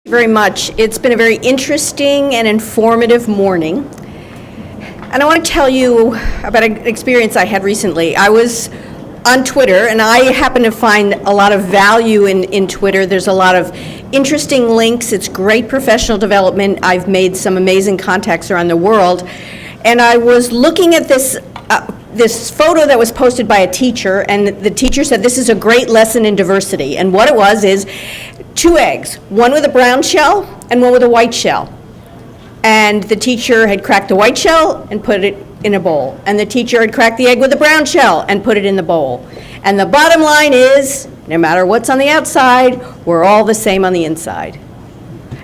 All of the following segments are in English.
Very much. It's been a very interesting and informative morning. And I want to tell you about an experience I had recently. I was on Twitter, and I happen to find a lot of value in Twitter. There's a lot of interesting links. It's great professional development. I've made some amazing contacts around the world. And I was looking at this photo that was posted by a teacher, and the teacher said this is a great lesson in diversity. And what it was is 2 eggs, one with a brown shell and one with a white shell. And the teacher had cracked the white shell and put it in a bowl. And the teacher had cracked the egg with the brown shell and put it in the bowl. And the bottom line is, no matter what's on the outside, we're all the same on the inside.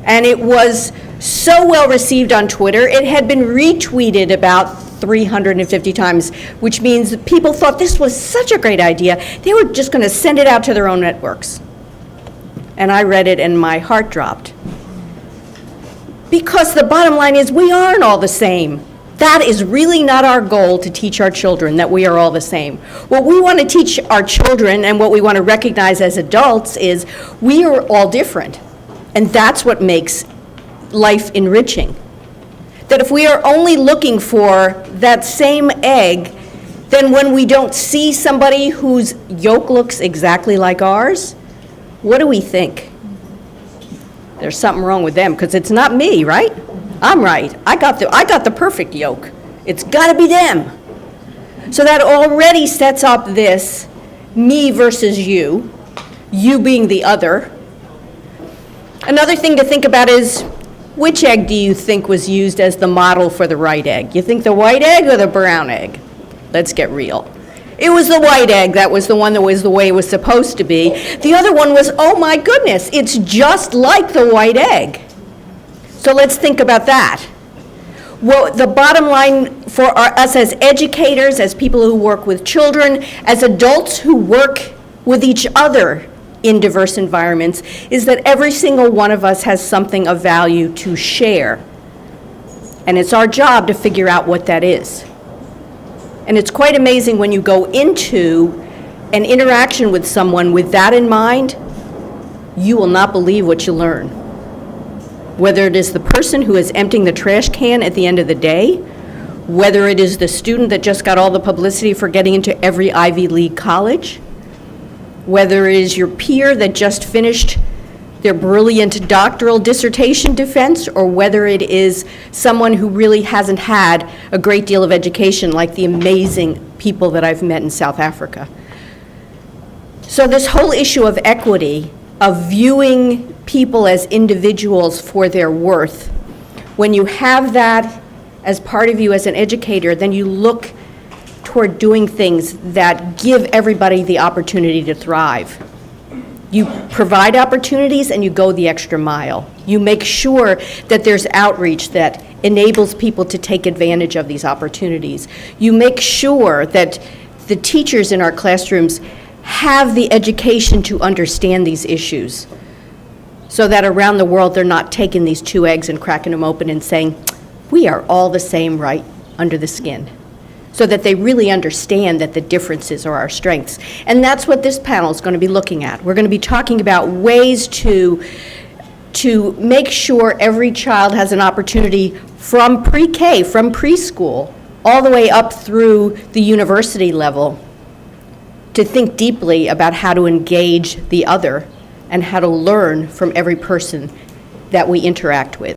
And it was so well received on Twitter, it had been retweeted about 350 times, which means that people thought this was such a great idea, they were just going to send it out to their own networks. And I read it and my heart dropped. Because the bottom line is we aren't all the same. That is really not our goal, to teach our children that we are all the same. What we want to teach our children and what we want to recognize as adults is we are all different. And that's what makes life enriching. That if we are only looking for that same egg, then when we don't see somebody whose yolk looks exactly like ours, what do we think? There's something wrong with them, because it's not me, right? I'm right. I got the perfect yolk. It's got to be them. So that already sets up this me versus you being the other. Another thing to think about is, which egg do you think was used as the model for the right egg? You think the white egg or the brown egg? Let's get real. It was the white egg. That was the one that was the way it was supposed to be. The other one was, oh my goodness, it's just like the white egg. So let's think about that. Well, the bottom line for us as educators, as people who work with children, as adults who work with each other in diverse environments, is that every single one of us has something of value to share. And it's our job to figure out what that is. And it's quite amazing when you go into an interaction with someone with that in mind, you will not believe what you learn. Whether it is the person who is emptying the trash can at the end of the day, whether it is the student that just got all the publicity for getting into every Ivy League college, whether it is your peer that just finished their brilliant doctoral dissertation defense, or whether it is someone who really hasn't had a great deal of education, like the amazing people that I've met in South Africa. So this whole issue of equity, of viewing people as individuals for their worth, when you have that as part of you as an educator, then you look toward doing things that give everybody the opportunity to thrive. You provide opportunities and you go the extra mile. You make sure that there's outreach that enables people to take advantage of these opportunities. You make sure that the teachers in our classrooms have the education to understand these issues, so that around the world they're not taking these 2 eggs and cracking them open and saying, we are all the same right under the skin. So that they really understand that the differences are our strengths. And that's what this panel is going to be looking at. We're going to be talking about ways to make sure every child has an opportunity from pre-K, from preschool, all the way up through the university level, to think deeply about how to engage the other and how to learn from every person that we interact with.